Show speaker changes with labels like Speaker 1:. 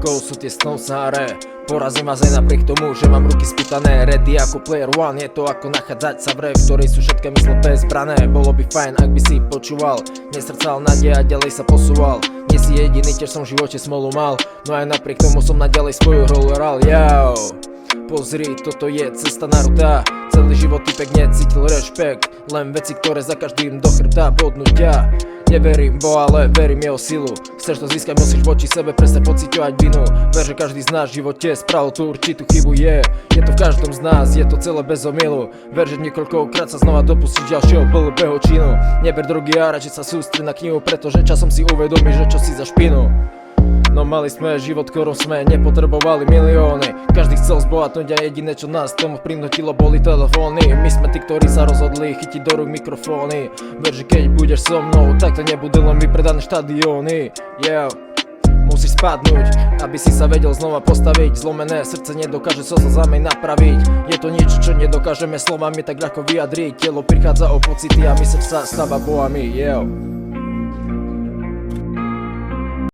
Speaker 1: rokov sú tie snovsáre. Porazím vás aj napriek tomu, že mám ruky spýtané. Ready ako player one, je to ako nachádzať sa v hre, v ktorej sú všetké mysle bezbrané. Bolo by fajn, ak by si počúval, nestrcal nádej a ďalej sa posúval. Nie si jediný, tiež som v živote smolu mal, no aj napriek tomu som naďalej svoju rolu hral. Yo, pozri, toto je cesta Naruta. Celý život typek necítil rešpekt, len veci, ktoré za každým do chrbta bodnú ťa. Neverím Boha, ale verím jeho silu. Chceš to získať, musíš voči sebe prestať pociťovať vinu. Ver, že každý z nás v živote spravil tú určitú chybu. Je to v každom z nás, je to celé bez omylu. Ver, že niekoľkokrát sa znova dopustíš ďalšieho blbého činu. Neber drogy a radšej sa sústri na knihu, pretože časom si uvedomíš, že čo si za špinu. No mali sme život, ktorom sme nepotrebovali milióny. Každý chcel zbohatnúť a jediné, čo nás tomu prinútilo, boli telefóny. My sme tí, ktorí sa rozhodli chytiť do rúk mikrofóny. Ver, že keď budeš so mnou, tak to nebudú len vypredané štadióny. Musíš spadnúť, aby si sa vedel znova postaviť. Zlomené srdce nedokáže so slzami napraviť. Je to niečo, čo nedokážeme slovami tak ľahko vyjadriť. Telo prichádza o pocity a mysel sa stáva bohami.